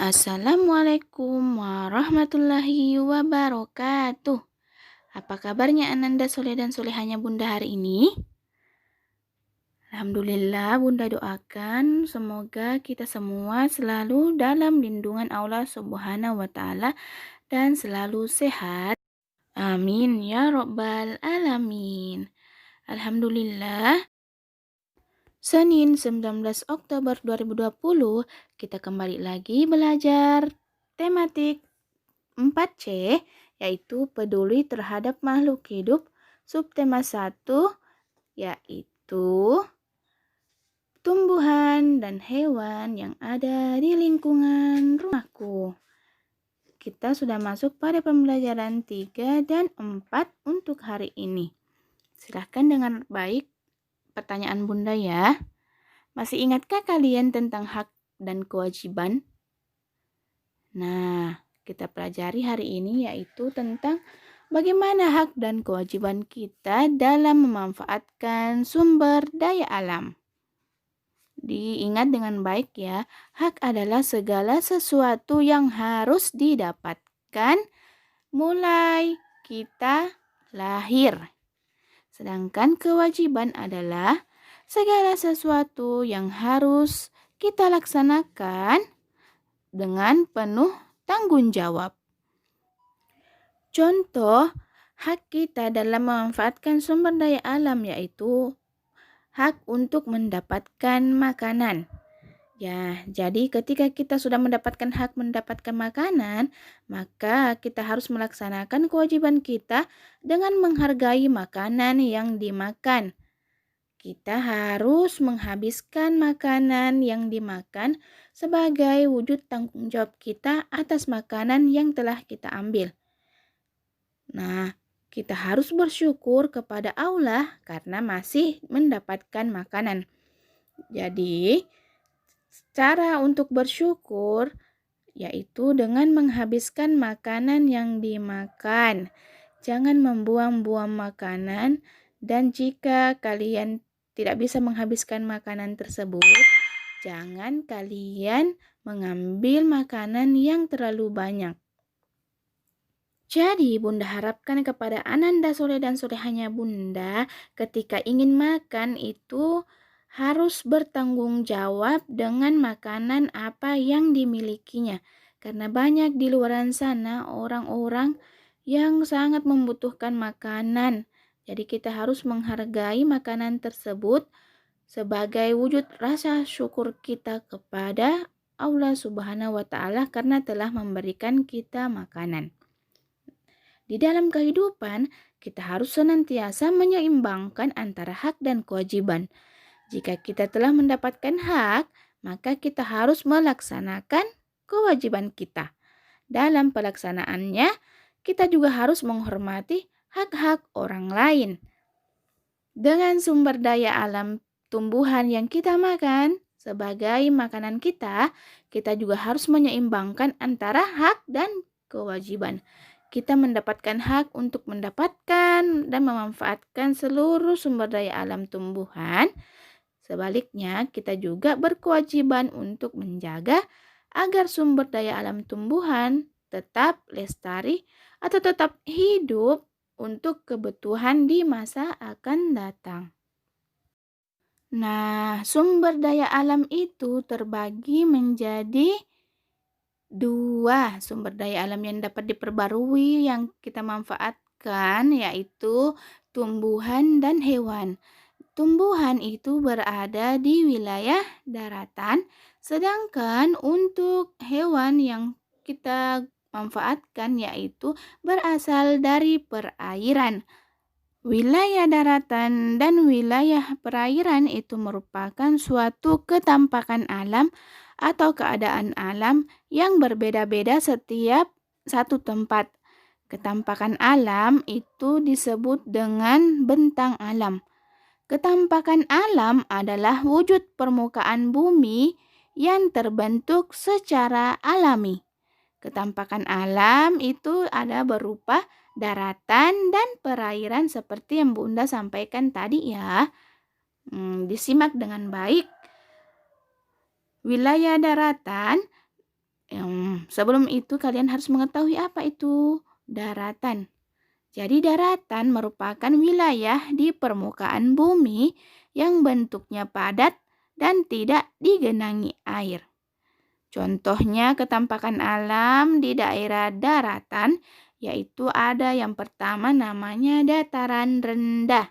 Assalamualaikum warahmatullahi wabarakatuh. Apa kabarnya Ananda Soleh dan Solehanya Bunda hari ini? Alhamdulillah, Bunda doakan semoga kita semua selalu dalam lindungan Allah Subhanahu wa Ta'ala dan selalu sehat. Amin ya Rabbal Alamin. Alhamdulillah, Senin 19 Oktober 2020 kita kembali lagi belajar tematik 4C, yaitu peduli terhadap makhluk hidup. Subtema 1 yaitu tumbuhan dan hewan yang ada di lingkungan rumahku. Kita sudah masuk pada pembelajaran 3 dan 4 untuk hari ini. Silahkan dengan baik pertanyaan Bunda ya. Masih ingatkah kalian tentang hak dan kewajiban? Nah, kita pelajari hari ini yaitu tentang bagaimana hak dan kewajiban kita dalam memanfaatkan sumber daya alam. Diingat dengan baik ya, hak adalah segala sesuatu yang harus didapatkan mulai kita lahir. Sedangkan kewajiban adalah segala sesuatu yang harus kita laksanakan dengan penuh tanggung jawab. Contoh hak kita dalam memanfaatkan sumber daya alam yaitu hak untuk mendapatkan makanan. Ya, jadi ketika kita sudah mendapatkan hak mendapatkan makanan, maka kita harus melaksanakan kewajiban kita dengan menghargai makanan yang dimakan. Kita harus menghabiskan makanan yang dimakan sebagai wujud tanggung jawab kita atas makanan yang telah kita ambil. Nah, kita harus bersyukur kepada Allah karena masih mendapatkan makanan. Jadi, cara untuk bersyukur yaitu dengan menghabiskan makanan yang dimakan. Jangan membuang-buang makanan, dan jika kalian tidak bisa menghabiskan makanan tersebut, jangan kalian mengambil makanan yang terlalu banyak. Jadi Bunda harapkan kepada Ananda Soleh dan Solehanya Bunda ketika ingin makan itu harus bertanggung jawab dengan makanan apa yang dimilikinya. Karena banyak di luar sana orang-orang yang sangat membutuhkan makanan. Jadi kita harus menghargai makanan tersebut sebagai wujud rasa syukur kita kepada Allah Subhanahu wa Ta'ala karena telah memberikan kita makanan. Di dalam kehidupan, kita harus senantiasa menyeimbangkan antara hak dan kewajiban. Jika kita telah mendapatkan hak, maka kita harus melaksanakan kewajiban kita. Dalam pelaksanaannya, kita juga harus menghormati hak-hak orang lain. Dengan sumber daya alam tumbuhan yang kita makan sebagai makanan kita juga harus menyeimbangkan antara hak dan kewajiban. Kita mendapatkan hak untuk mendapatkan dan memanfaatkan seluruh sumber daya alam tumbuhan. Sebaliknya, kita juga berkewajiban untuk menjaga agar sumber daya alam tumbuhan tetap lestari atau tetap hidup untuk kebutuhan di masa akan datang. Nah, sumber daya alam itu terbagi menjadi 2 sumber daya alam yang dapat diperbarui yang kita manfaatkan, yaitu tumbuhan dan hewan. Tumbuhan itu berada di wilayah daratan, sedangkan untuk hewan yang kita manfaatkan yaitu berasal dari perairan. Wilayah daratan dan wilayah perairan itu merupakan suatu ketampakan alam atau keadaan alam yang berbeda-beda setiap satu tempat. Ketampakan alam itu disebut dengan bentang alam. Ketampakan alam adalah wujud permukaan bumi yang terbentuk secara alami. Ketampakan alam itu ada berupa daratan dan perairan seperti yang Bunda sampaikan tadi ya. Disimak dengan baik. Wilayah daratan sebelum itu kalian harus mengetahui apa itu daratan. Jadi daratan merupakan wilayah di permukaan bumi yang bentuknya padat dan tidak digenangi air. Contohnya ketampakan alam di daerah daratan, yaitu ada yang pertama namanya dataran rendah.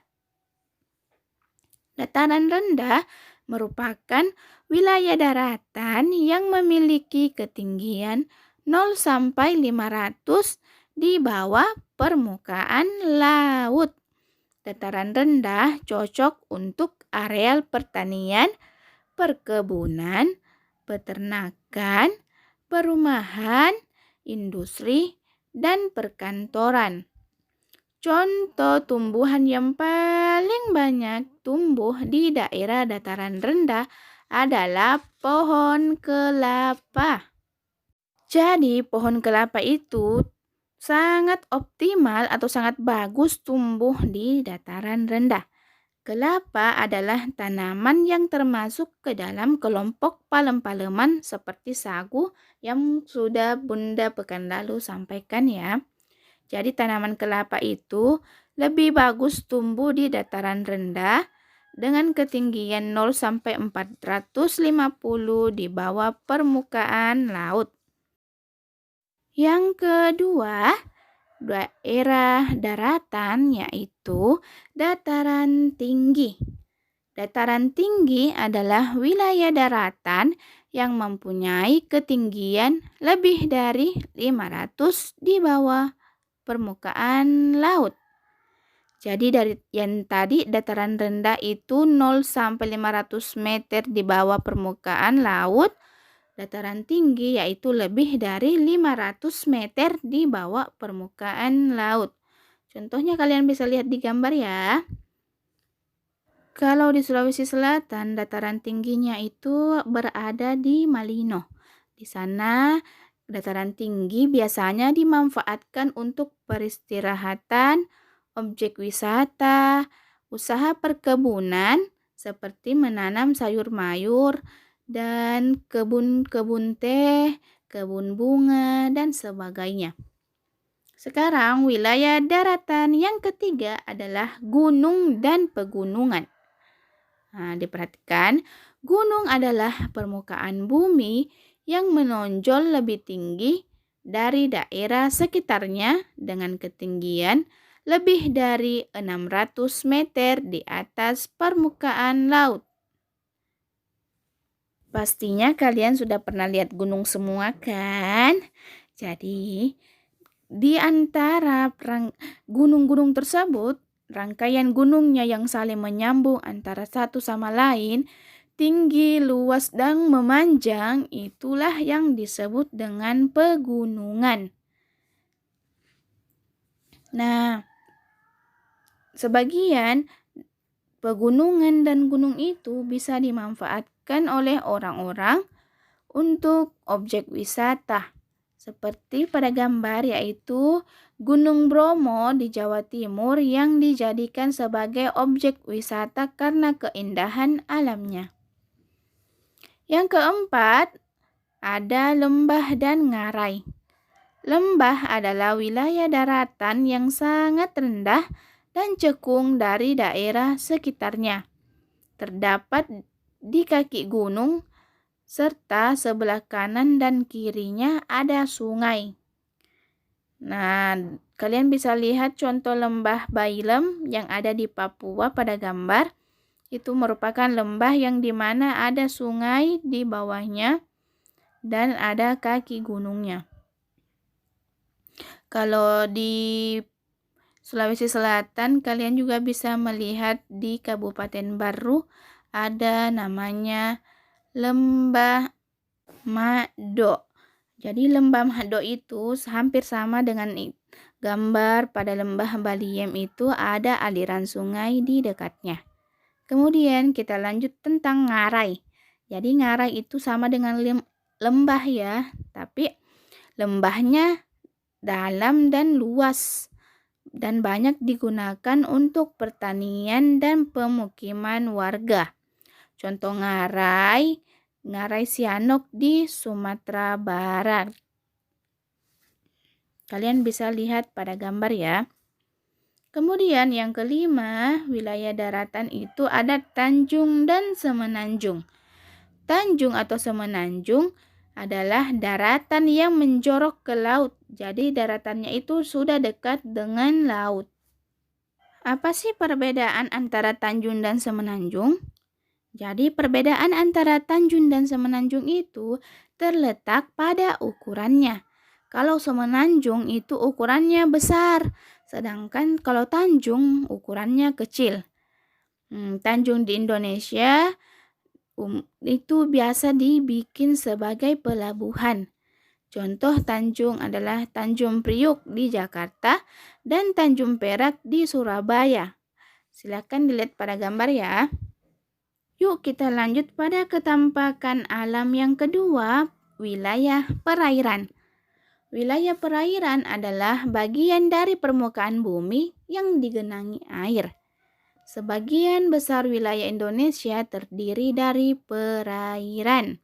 Dataran rendah merupakan wilayah daratan yang memiliki ketinggian 0 sampai 500 di bawah permukaan laut. Dataran rendah cocok untuk areal pertanian, perkebunan, peternakan, perumahan, industri, dan perkantoran. Contoh tumbuhan yang paling banyak tumbuh di daerah dataran rendah adalah pohon kelapa. Jadi, pohon kelapa itu sangat optimal atau sangat bagus tumbuh di dataran rendah. Kelapa adalah tanaman yang termasuk ke dalam kelompok palem-paleman seperti sagu yang sudah Bunda pekan lalu sampaikan ya. Jadi tanaman kelapa itu lebih bagus tumbuh di dataran rendah dengan ketinggian 0 sampai 450 di bawah permukaan laut. Yang kedua, daerah daratan yaitu dataran tinggi. Dataran tinggi adalah wilayah daratan yang mempunyai ketinggian lebih dari 500 di bawah permukaan laut. Jadi dari yang tadi dataran rendah itu 0 sampai 500 meter di bawah permukaan laut. Dataran tinggi yaitu lebih dari 500 meter di bawah permukaan laut. Contohnya kalian bisa lihat di gambar ya. Kalau di Sulawesi Selatan, dataran tingginya itu berada di Malino. Di sana dataran tinggi biasanya dimanfaatkan untuk peristirahatan, objek wisata, usaha perkebunan seperti menanam sayur mayur dan kebun-kebun teh, kebun bunga, dan sebagainya. Sekarang wilayah daratan yang ketiga adalah gunung dan pegunungan. Nah, diperhatikan, gunung adalah permukaan bumi yang menonjol lebih tinggi dari daerah sekitarnya dengan ketinggian lebih dari 600 meter di atas permukaan laut. Pastinya kalian sudah pernah lihat gunung semua kan? Jadi, di antara gunung-gunung tersebut, rangkaian gunungnya yang saling menyambung antara satu sama lain, tinggi, luas, dan memanjang, itulah yang disebut dengan pegunungan. Nah, sebagian pegunungan dan gunung itu bisa dimanfaatkan oleh orang-orang untuk objek wisata. Seperti pada gambar yaitu Gunung Bromo di Jawa Timur yang dijadikan sebagai objek wisata karena keindahan alamnya. Yang keempat, ada lembah dan ngarai. Lembah adalah wilayah daratan yang sangat rendah dan cekung dari daerah sekitarnya. Terdapat di kaki gunung serta sebelah kanan dan kirinya ada sungai. Nah, kalian bisa lihat contoh lembah Bailem yang ada di Papua pada gambar. Itu merupakan lembah yang dimana ada sungai di bawahnya dan ada kaki gunungnya. Kalau di Sulawesi Selatan, kalian juga bisa melihat di Kabupaten Baru ada namanya Lembah Mado. Jadi lembah Mado itu hampir sama dengan gambar pada lembah Baliem itu ada aliran sungai di dekatnya. Kemudian kita lanjut tentang ngarai. Jadi ngarai itu sama dengan lembah ya, tapi lembahnya dalam dan luas dan banyak digunakan untuk pertanian dan pemukiman warga. Contoh ngarai Sianok di Sumatera Barat. Kalian bisa lihat pada gambar ya. Kemudian yang kelima, wilayah daratan itu ada tanjung dan semenanjung. Tanjung atau semenanjung adalah daratan yang menjorok ke laut. Jadi daratannya itu sudah dekat dengan laut. Apa sih perbedaan antara tanjung dan semenanjung? Jadi perbedaan antara tanjung dan semenanjung itu terletak pada ukurannya. Kalau semenanjung itu ukurannya besar, sedangkan kalau tanjung ukurannya kecil. Tanjung di Indonesia itu biasa dibikin sebagai pelabuhan. Contoh tanjung adalah Tanjung Priuk di Jakarta dan Tanjung Perak di Surabaya. Silakan dilihat pada gambar ya. Yuk kita lanjut pada ketampakan alam yang kedua, wilayah perairan. Wilayah perairan adalah bagian dari permukaan bumi yang digenangi air. Sebagian besar wilayah Indonesia terdiri dari perairan.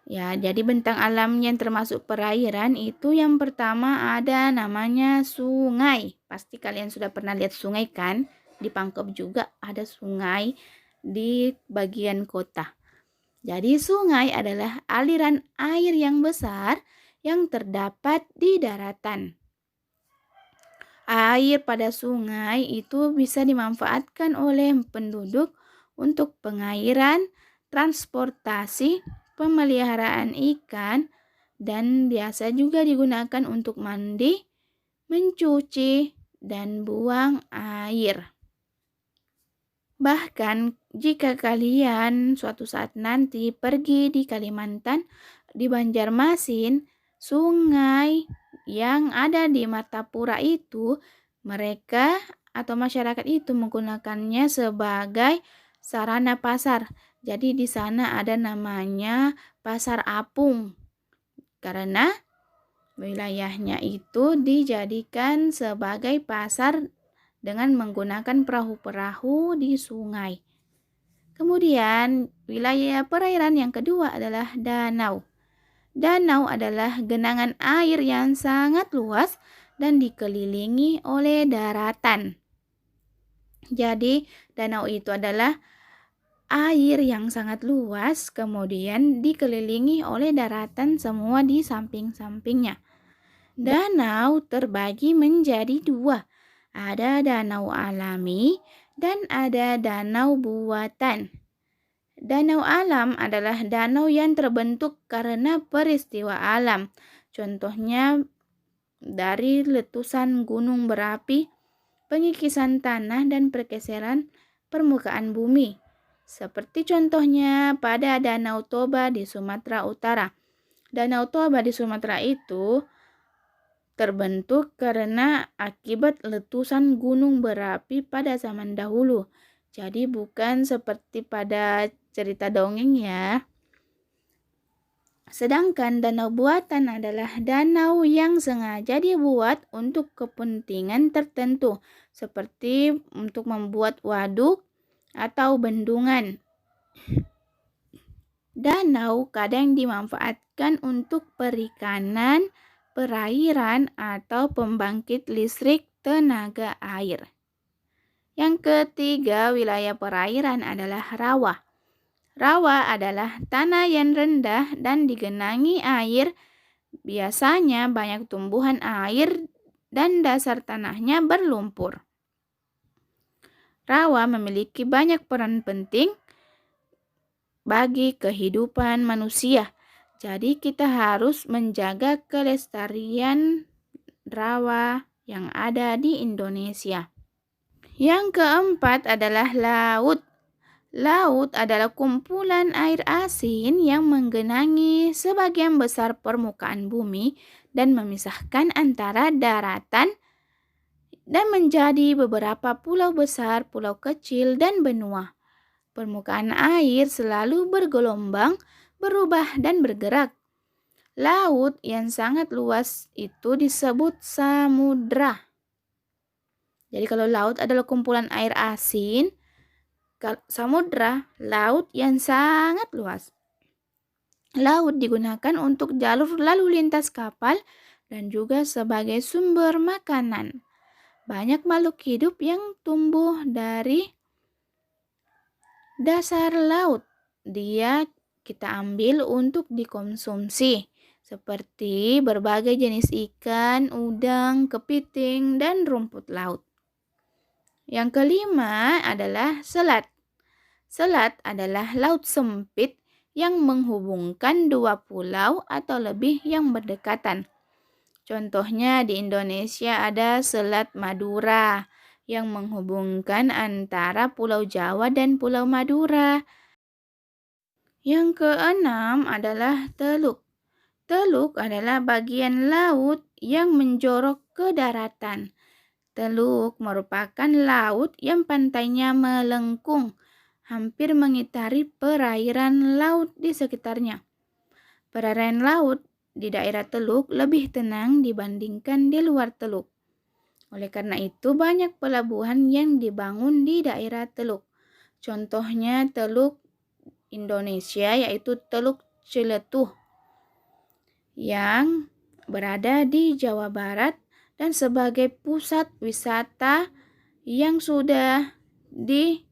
Ya, jadi bentang alam yang termasuk perairan itu yang pertama ada namanya sungai. Pasti kalian sudah pernah lihat sungai kan? Di Pangkep juga ada sungai di bagian kota. Jadi sungai adalah aliran air yang besar yang terdapat di daratan. Air pada sungai itu bisa dimanfaatkan oleh penduduk untuk pengairan, transportasi, pemeliharaan ikan, dan biasa juga digunakan untuk mandi, mencuci, dan buang air. Bahkan jika kalian suatu saat nanti pergi di Kalimantan, di Banjarmasin, sungai yang ada di Martapura itu, mereka atau masyarakat itu menggunakannya sebagai sarana pasar. Jadi di sana ada namanya Pasar Apung. Karena wilayahnya itu dijadikan sebagai pasar dengan menggunakan perahu-perahu di sungai. Kemudian, wilayah perairan yang kedua adalah danau. Danau adalah genangan air yang sangat luas dan dikelilingi oleh daratan. Jadi, danau itu adalah air yang sangat luas, kemudian dikelilingi oleh daratan semua di samping-sampingnya. Danau terbagi menjadi dua. Ada danau alami dan ada danau buatan. Danau alam adalah danau yang terbentuk karena peristiwa alam. Contohnya dari letusan gunung berapi, pengikisan tanah dan pergeseran permukaan bumi. Seperti contohnya pada Danau Toba di Sumatera Utara. Danau Toba di Sumatera itu terbentuk karena akibat letusan gunung berapi pada zaman dahulu. Jadi bukan seperti pada cerita dongeng ya. Sedangkan danau buatan adalah danau yang sengaja dibuat untuk kepentingan tertentu, seperti untuk membuat waduk atau bendungan. Danau kadang dimanfaatkan untuk perikanan, perairan, atau pembangkit listrik tenaga air. Yang ketiga, wilayah perairan adalah rawa. Rawa adalah tanah yang rendah dan digenangi air. Biasanya banyak tumbuhan air dan dasar tanahnya berlumpur. Rawa memiliki banyak peran penting bagi kehidupan manusia. Jadi kita harus menjaga kelestarian rawa yang ada di Indonesia. Yang keempat adalah laut. Laut adalah kumpulan air asin yang menggenangi sebagian besar permukaan bumi dan memisahkan antara daratan dan menjadi beberapa pulau besar, pulau kecil, dan benua. Permukaan air selalu bergelombang, berubah, dan bergerak. Laut yang sangat luas itu disebut samudra. Jadi kalau laut adalah kumpulan air asin, samudra, laut yang sangat luas. Laut digunakan untuk jalur lalu lintas kapal dan juga sebagai sumber makanan. Banyak makhluk hidup yang tumbuh dari dasar laut. Dia kita ambil untuk dikonsumsi, seperti berbagai jenis ikan, udang, kepiting, dan rumput laut. Yang kelima adalah selat. Selat adalah laut sempit yang menghubungkan dua pulau atau lebih yang berdekatan. Contohnya di Indonesia ada Selat Madura yang menghubungkan antara Pulau Jawa dan Pulau Madura. Yang keenam adalah teluk. Teluk adalah bagian laut yang menjorok ke daratan. Teluk merupakan laut yang pantainya melengkung, hampir mengitari perairan laut di sekitarnya. Perairan laut di daerah teluk lebih tenang dibandingkan di luar teluk. Oleh karena itu, banyak pelabuhan yang dibangun di daerah teluk. Contohnya teluk Indonesia yaitu Teluk Ciletuh yang berada di Jawa Barat dan sebagai pusat wisata yang sudah diklaim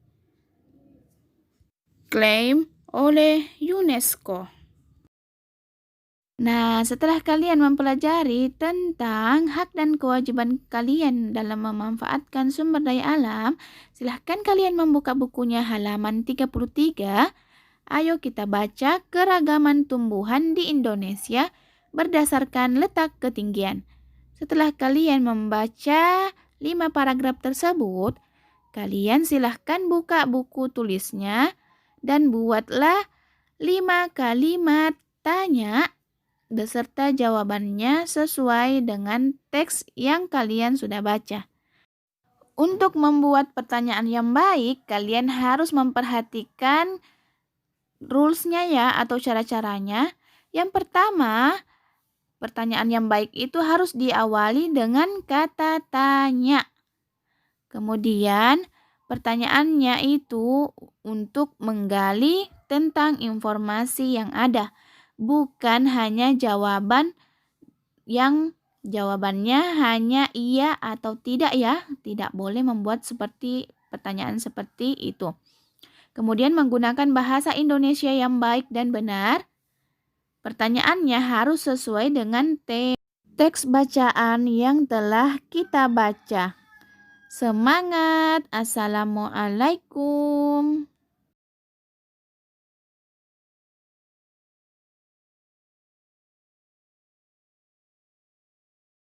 oleh UNESCO. Nah, setelah kalian mempelajari tentang hak dan kewajiban kalian dalam memanfaatkan sumber daya alam, silahkan kalian membuka bukunya halaman 33. Ayo kita baca keragaman tumbuhan di Indonesia berdasarkan letak ketinggian. Setelah kalian membaca 5 paragraf tersebut, kalian silahkan buka buku tulisnya dan buatlah 5 kalimat tanya beserta jawabannya sesuai dengan teks yang kalian sudah baca. Untuk membuat pertanyaan yang baik, kalian harus memperhatikan rules-nya ya atau cara-caranya. Yang pertama, pertanyaan yang baik itu harus diawali dengan kata tanya. Kemudian, pertanyaannya itu untuk menggali tentang informasi yang ada. Bukan hanya jawaban yang jawabannya hanya iya atau tidak ya. Tidak boleh membuat pertanyaan seperti itu. Kemudian menggunakan bahasa Indonesia yang baik dan benar. Pertanyaannya harus sesuai dengan teks bacaan yang telah kita baca. Semangat! Assalamualaikum.